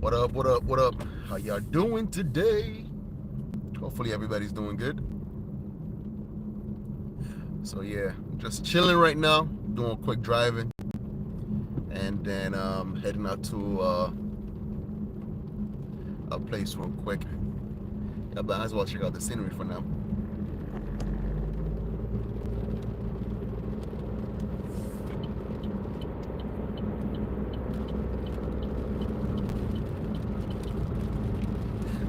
What up, what up, what up? How y'all doing today? Hopefully everybody's doing good. So yeah, just chilling right now, doing quick driving, and then heading out to a place real quick. Yeah, but I might as well check out the scenery for now.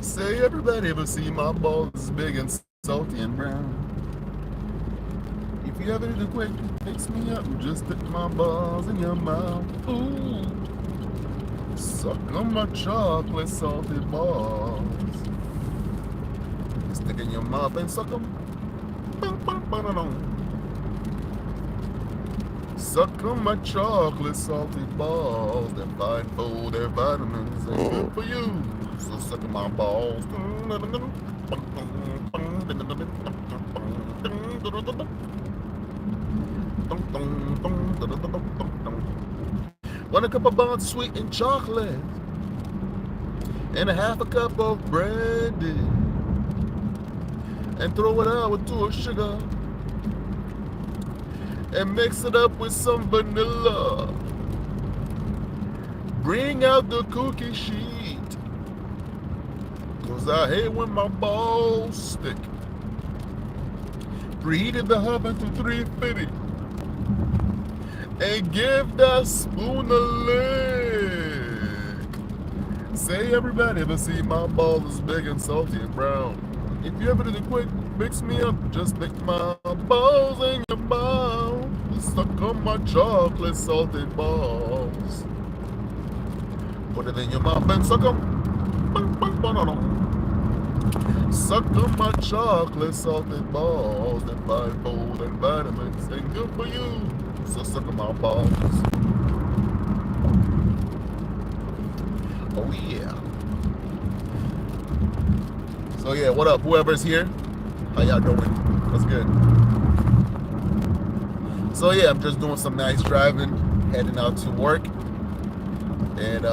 Say everybody ever see my balls big and salty and brown? If you ever do quick, fix me up and just stick my balls in your mouth. Ooh, suck on my chocolate salty balls. Stick in your mouth and suck them. Suck on my chocolate salty balls. They're fine for their vitamins and good for you. So suck on my balls. Want a cup of bond sweet and chocolate and a half a cup of brandy, and throw it out with 2 sugar and mix it up with some vanilla. Bring out the cookie sheet, 'cause I hate when my balls stick. Preheated the oven to 350 and give that spoon a lick. Say everybody ever see my balls big and salty and brown? If you ever did it quick, mix me up, just stick my balls in your mouth. Suck on my chocolate salted balls. Put it in your mouth and suck them. Suck on my chocolate salted balls. They're fine food and vitamins and good for you. So suck on my balls. Oh yeah. So yeah, what up, whoever's here? How y'all doing? What's good? So yeah, I'm just doing some nice driving, heading out to work, and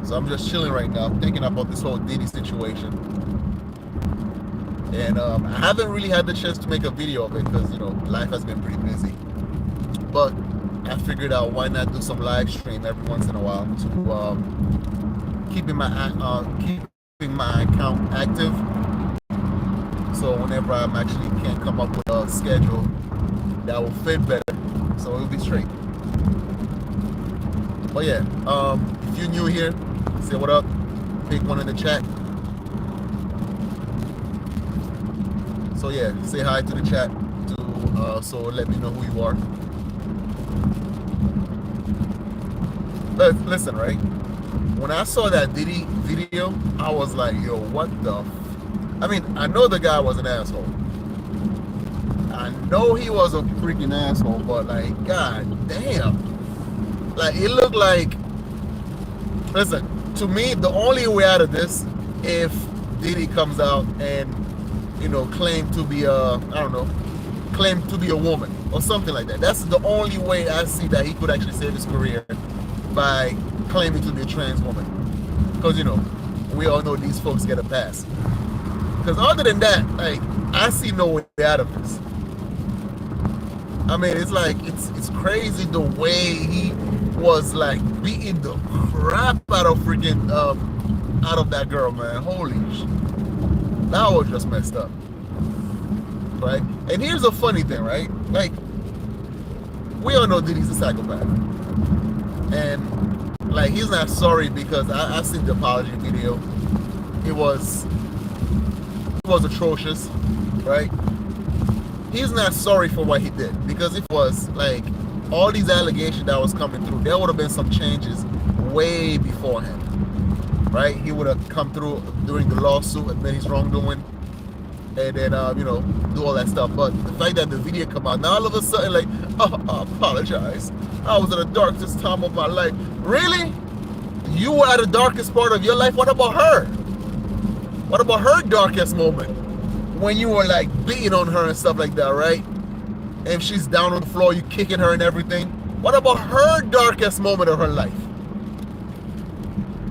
so I'm just chilling right now, thinking about this whole Diddy situation. And I haven't really had the chance to make a video of it because life has been pretty busy. But I figured out why not do some live stream every once in a while to keeping my account active. So whenever I'm actually can't come up with a schedule that will fit better, so it'll be straight. But yeah, if you're new here, say what up, pick one in the chat. So yeah, say hi to the chat so let me know who you are. Listen, right? When I saw that Diddy video, I was like, yo, what the I mean, I know the guy was an asshole. I know he was a freaking asshole, but like, god damn. Like, it looked like, listen, to me, the only way out of this, if Diddy comes out and, claim to be claim to be a woman or something like that. That's the only way I see that he could actually save his career, by claiming to be a trans woman. Because, we all know these folks get a pass. Because other than that, like, I see no way out of this. I mean, it's like, it's crazy the way he was like beating the crap out of freaking, out of that girl, man. Holy shit. That was just messed up. Right? And here's the funny thing, right? Like, we all know Diddy's a psychopath. And, like, he's not sorry because I've seen the apology video. It was atrocious, right? He's not sorry for what he did, because it was like all these allegations that was coming through, there would have been some changes way beforehand, right? He would have come through during the lawsuit, admit his wrongdoing, and then do all that stuff. But the fact that the video come out now, all of a sudden, like, oh, I apologize, I was in the darkest time of my life. Really? You were at the darkest part of your life? What about her? What about her darkest moment? When you were like beating on her and stuff like that, right? And she's down on the floor, you kicking her and everything. What about her darkest moment of her life?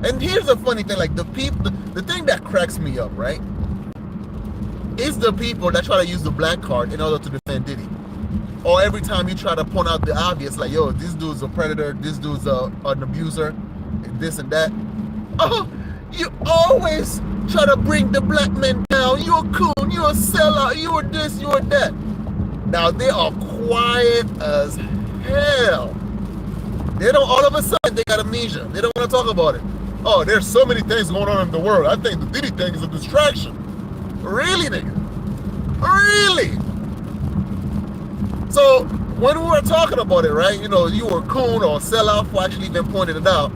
And here's the funny thing, like the thing that cracks me up, right, is the people that try to use the black card in order to defend Diddy. Or every time you try to point out the obvious, like, yo, this dude's a predator, this dude's an abuser, this and that. Oh, you always try to bring the black men down. You're a coon, you're a sellout, you're this, you're that. Now, they are quiet as hell. They don't, all of a sudden, they got amnesia. They don't want to talk about it. Oh, there's so many things going on in the world. I think the Diddy thing is a distraction. Really, nigga? Really? So, when we were talking about it, right, you know, you were a coon or a sellout who actually even pointed it out,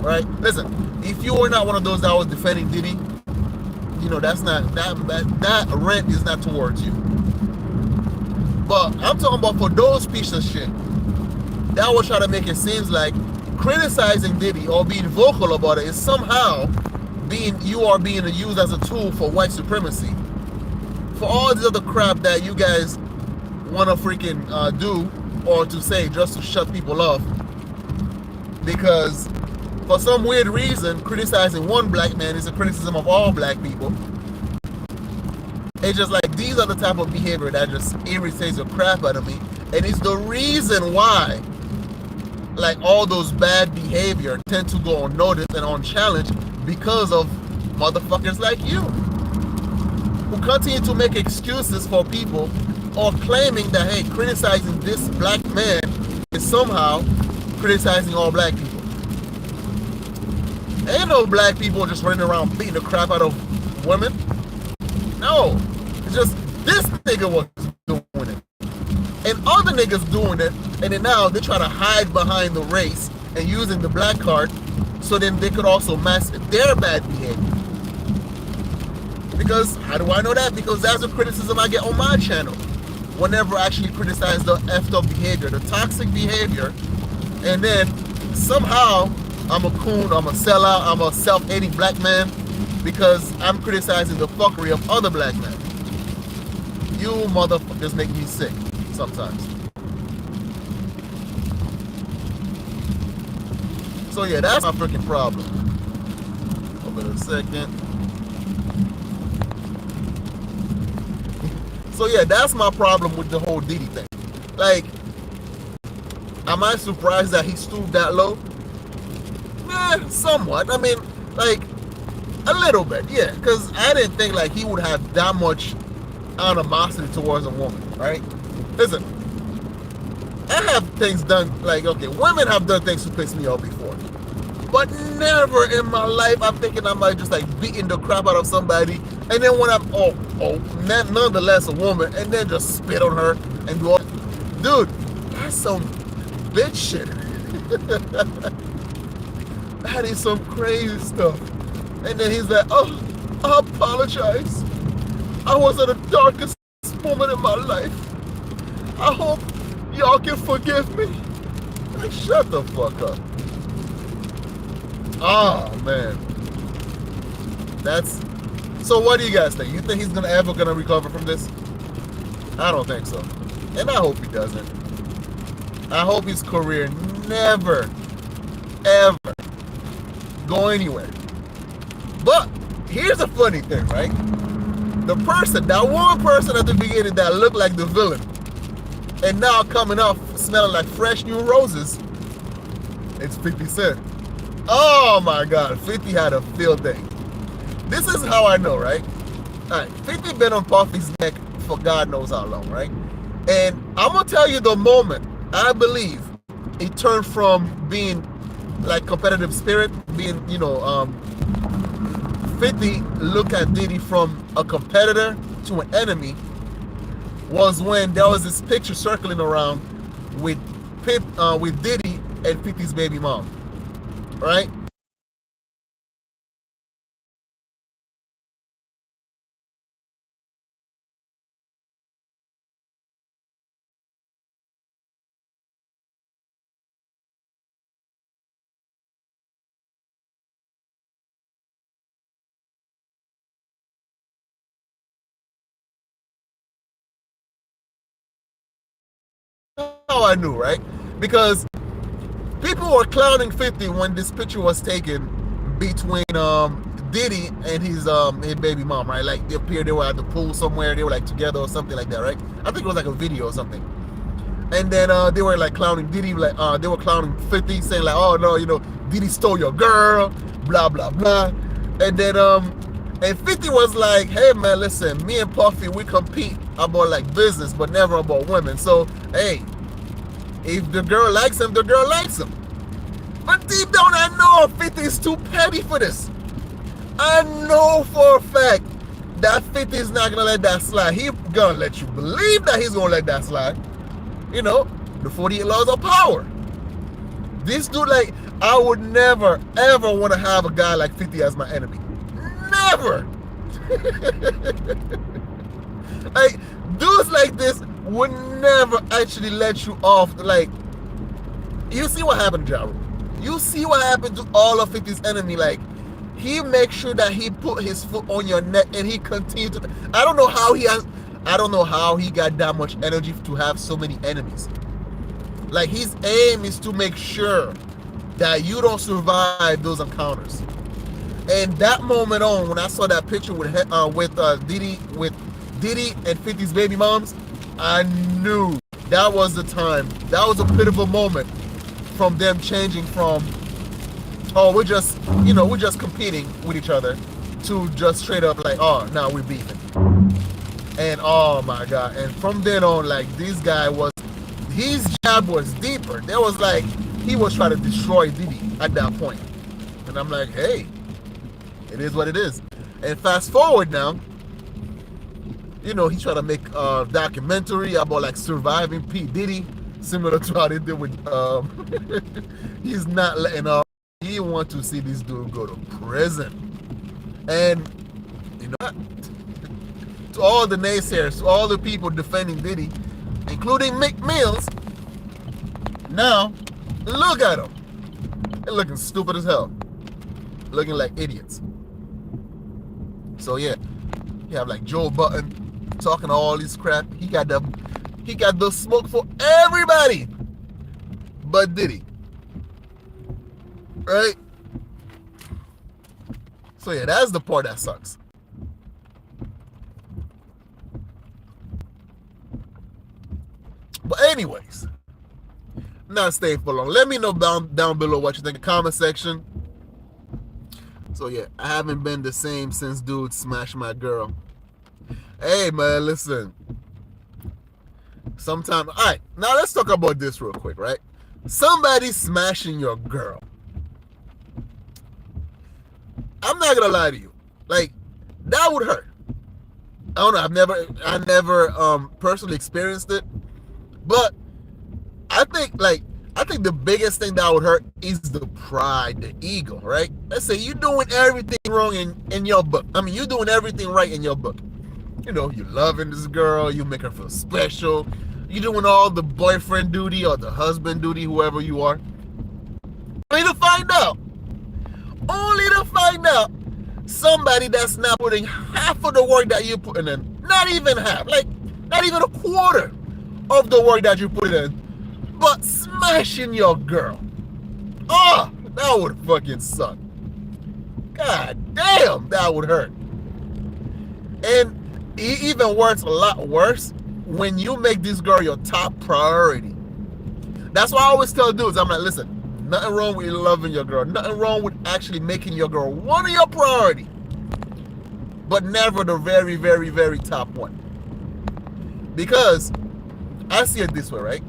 right? Listen, if you were not one of those that was defending Diddy, you know, that's not, that rent is not towards you. But I'm talking about for those pieces of shit that will try to make it seem like criticizing Diddy or being vocal about it is somehow you are being used as a tool for white supremacy. For all this other crap that you guys want to freaking do or to say just to shut people off, because for some weird reason criticizing one black man is a criticism of all black people. It's just like these are the type of behavior that just irritates the crap out of me, and it's the reason why like all those bad behavior tend to go unnoticed and unchallenged, because of motherfuckers like you who continue to make excuses for people or claiming that, hey, criticizing this black man is somehow criticizing all black people. Ain't no black people just running around beating the crap out of women. No, it's just this nigga was doing it and other niggas doing it, and then now they try to hide behind the race and using the black card so then they could also mask their bad behavior. Because how do I know that? Because that's the criticism I get on my channel whenever I actually criticize the effed up behavior, the toxic behavior, and then somehow I'm a coon, I'm a sellout, I'm a self-hating black man because I'm criticizing the fuckery of other black men. You motherfuckers make me sick sometimes. So yeah, that's my freaking problem. Hold on a second. So yeah, that's my problem with the whole Diddy thing. Like, am I surprised that he stooped that low? Yeah, somewhat. I mean, like, a little bit, yeah. Because I didn't think like he would have that much animosity towards a woman, right? Listen, I have things done, like, okay, women have done things to piss me off before. But never in my life I'm thinking I might just like beating the crap out of somebody, and then when I'm, nonetheless a woman, and then just spit on her and do all, dude, that's some bitch shit. That is some crazy stuff. And then he's like, oh, I apologize. I was at the darkest moment in my life. I hope y'all can forgive me. Like, shut the fuck up. Oh, man. That's... So what do you guys think? You think he's ever gonna recover from this? I don't think so. And I hope he doesn't. I hope his career never, ever go anywhere. But here's the funny thing, right? The person, that one person at the beginning that looked like the villain, and now coming off smelling like fresh new roses, it's 50 Cent. Oh my God, 50 had a field day. This is how I know, right? All right, 50 been on Puffy's neck for God knows how long, right? And I'm gonna tell you the moment I believe he turned from being like competitive spirit, being, 50 look at Diddy from a competitor to an enemy, was when there was this picture circling around with Diddy and 50's baby mom, right? How I knew, right? Because People were clowning 50 when this picture was taken between Diddy and his baby mom, right? Like they appeared, they were at the pool somewhere, they were like together or something like that, right? I think it was like a video or something. And then they were like clowning Diddy, like they were clowning 50, saying like, oh no, you know, Diddy stole your girl, blah blah blah. And then and 50 was like, hey man, listen, me and Puffy, we compete about like business, but never about women. So hey, if the girl likes him, the girl likes him. But deep down, I know 50 is too petty for this. I know for a fact that 50 is not gonna let that slide. He gonna let you believe that he's gonna let that slide. You know, the 48 laws of power. This dude, like, I would never, ever want to have a guy like 50 as my enemy. Never. Like, dudes like this would never actually let you off. Like, you see what happened to Ja Rule. You see what happened to all of 50's enemy. Like, he makes sure that he put his foot on your neck and he continues to. I don't know how he got that much energy to have so many enemies. Like, his aim is to make sure that you don't survive those encounters. And that moment on, when I saw that picture with Diddy and 50's baby moms, I knew that was the time. That was a pivotal moment from them changing from, oh, we're just competing with each other, to just straight up like, oh, now we're beefing. And oh my God. And from then on, like, this guy his jab was deeper. There was like, he was trying to destroy Diddy at that point. And I'm like, hey, it is what it is. And fast forward now, you know, he tried to make a documentary about like surviving P. Diddy, similar to how they did with, he's not letting up. He wants to see this dude go to prison. And you know what? To all the naysayers, to all the people defending Diddy, including Mick Mills, now look at them. They're looking stupid as hell. Looking like idiots. So yeah, you have like Joe Budden talking all this crap. He got the smoke for everybody but Diddy. Right? So yeah, that's the part that sucks. But anyways, not staying for long. Let me know down below what you think in the comment section. So yeah, I haven't been the same since dude smashed my girl. Hey man, listen. Sometimes, all right, now let's talk about this real quick, right? Somebody smashing your girl. I'm not gonna lie to you. Like, that would hurt. I don't know, I never personally experienced it. But I think the biggest thing that would hurt is the pride, the ego, right? Let's say you're doing everything wrong in your book. I mean, you're doing everything right in your book. You know, you're loving this girl, you make her feel special, you're doing all the boyfriend duty or the husband duty, whoever you are. Only to find out somebody that's not putting half of the work that you're putting in, not even half, like not even a quarter of the work that you put in, but smashing your girl. Oh, that would fucking suck. God damn, that would hurt. And it even works a lot worse when you make this girl your top priority. That's why I always tell dudes, I'm like, listen, nothing wrong with loving your girl, nothing wrong with actually making your girl one of your priority, but never the very, very, very top one. Because I see it this way, right?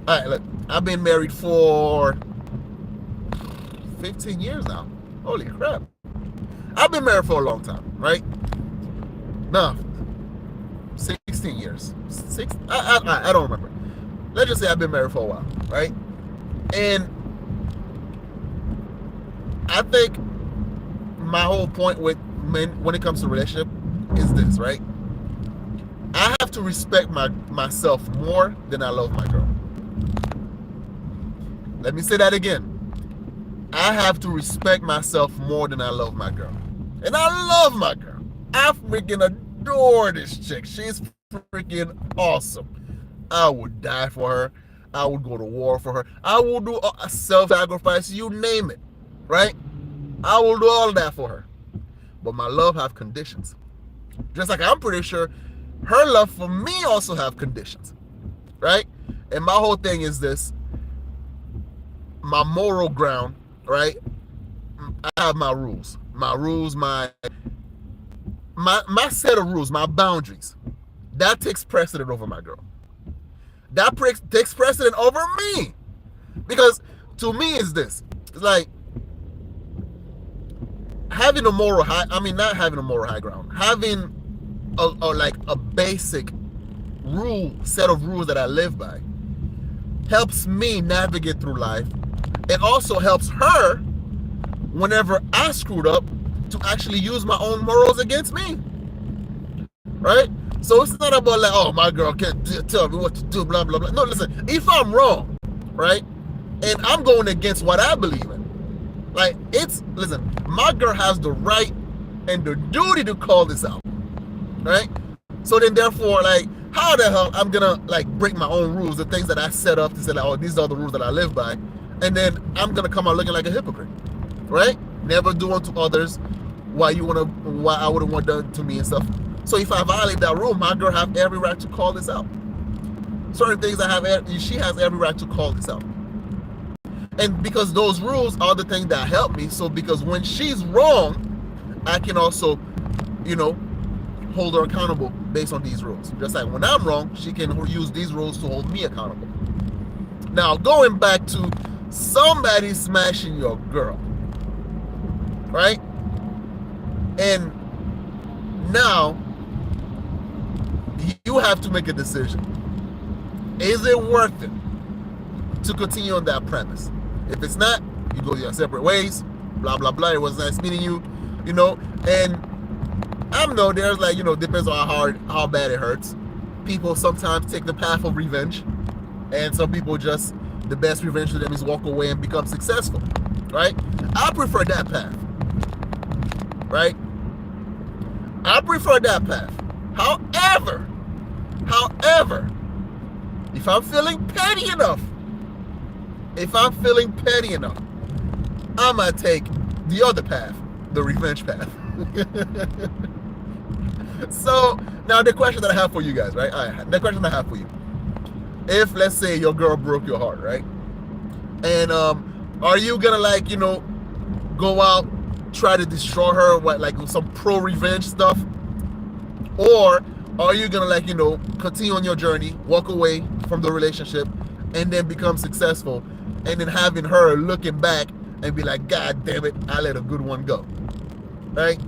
All right, look, I've been married for 15 years now. Holy crap. I've been married for a long time, right? No, 16 years. I don't remember. Let's just say I've been married for a while, right? And I think my whole point with men when it comes to relationship is this, right? I have to respect myself more than I love my girl. Let me say that again. I have to respect myself more than I love my girl. And I love my girl. I freaking adore this chick. She's freaking awesome. I would die for her. I would go to war for her. I will do a self-sacrifice, you name it, right? I will do all that for her. But my love have conditions. Just like I'm pretty sure her love for me also have conditions, right? And my whole thing is this, my moral ground, right? I have my rules, my set of rules, my boundaries. That takes precedent over my girl. That takes precedent over me. Because to me is this, it's like having a moral high, I mean, not having a moral high ground, having like a basic set of rules that I live by helps me navigate through life. It also helps her whenever I screwed up to actually use my own morals against me, right? So it's not about like, oh, my girl can't tell me what to do, blah, blah, blah. No, listen, if I'm wrong, right, and I'm going against what I believe in, like, listen, my girl has the right and the duty to call this out, right? So then therefore, like, how the hell I'm gonna like break my own rules, the things that I set up to say like, oh, these are the rules that I live by, and then I'm gonna come out looking like a hypocrite, right? Never do unto others why I wouldn't want done to me and stuff. So if I violate that rule, my girl have every right to call this out. Certain things she has every right to call this out. And because those rules are the things that help me, so because when she's wrong, I can also, hold her accountable based on these rules. Just like when I'm wrong, she can use these rules to hold me accountable. Now, going back to somebody smashing your girl, right? And now you have to make a decision. Is it worth it to continue on that premise? If it's not, you go your separate ways, blah, blah, blah. It was nice meeting you, and I know there's like, depends on how bad it hurts. People sometimes take the path of revenge, and some people just, the best revenge for them is walk away and become successful, right? I prefer that path, right? I prefer that path. However, if I'm feeling petty enough, I'm gonna take the other path, the revenge path. So now the question that I have for you guys, right? The question I have for you: if let's say your girl broke your heart, right? And are you gonna go out, try to destroy her with some pro revenge stuff, or are you gonna continue on your journey, walk away from the relationship, and then become successful, and then having her looking back and be like, God damn it, I let a good one go, right?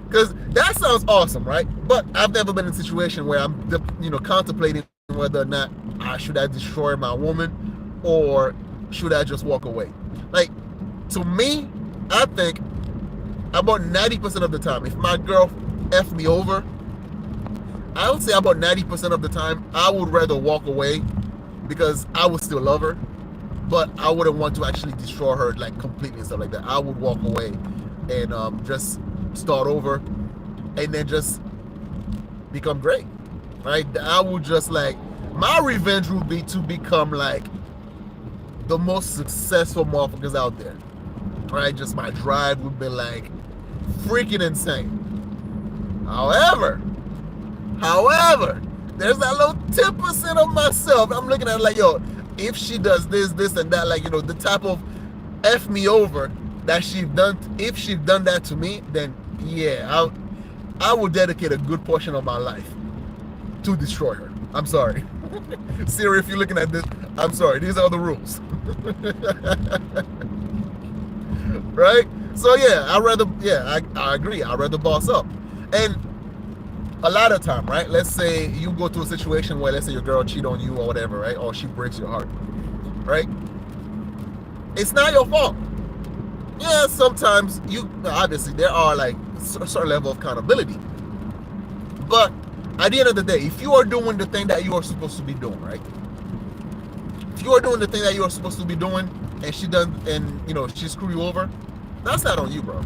Because that sounds awesome, right? But I've never been in a situation where I'm contemplating whether or not should I destroy my woman or should I just walk away. Like, to me, I think about 90% of the time, if my girl F me over, I would say about 90% of the time, I would rather walk away because I would still love her, but I wouldn't want to actually destroy her completely and stuff like that. I would walk away and just start over and then just become great, right? I would just my revenge would be to become the most successful motherfuckers out there, right? Just my drive would be freaking insane. However, there's that little 10% of myself. I'm looking at yo, if she does this, and that, the type of F me over that if she's done that to me, then yeah, I will dedicate a good portion of my life to destroy her. I'm sorry. Siri, if you're looking at this, I'm sorry. These are the rules. Right? So yeah, I agree. I'd rather boss up. And a lot of time, right? Let's say you go through a situation where, let's say your girl cheat on you or whatever, right? Or she breaks your heart, right? It's not your fault. Yeah, sometimes obviously there are a certain level of accountability. But at the end of the day, if you are doing the thing that you are supposed to be doing, right? If you are doing the thing that you are supposed to be doing and she done, and she screwed you over, that's not on you, bro.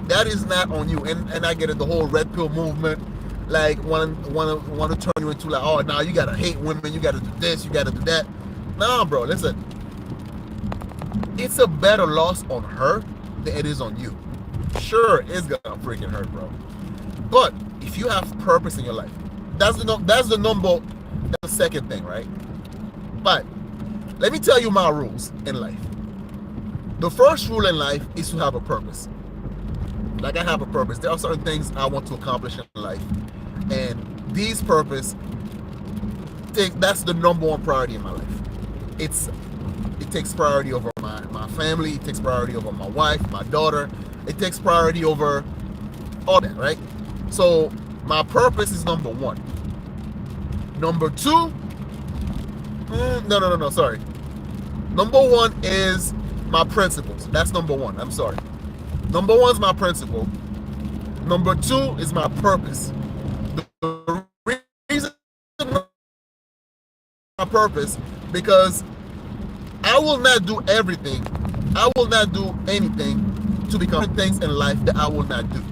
That is not on you. And I get it, the whole red pill movement, want to turn you into oh, now you gotta hate women, you gotta do this, you gotta do that. Nah, bro, listen. It's a better loss on her than it is on you. Sure, it's gonna freaking hurt, bro. But if you have purpose in your life, that's the second thing, right? But let me tell you my rules in life. The first rule in life is to have a purpose. Like, I have a purpose. There are certain things I want to accomplish in life, and these purpose, that's the number one priority in my life. It takes priority over my family. It takes priority over my wife, my daughter. It takes priority over all that, right? So my purpose is number one. Number two, no, sorry. Number one is my principles. That's number one. I'm sorry. Number one is my principle. Number two is my purpose. The reason my purpose, because I will not do everything. I will not do anything to become things in life that I will not do.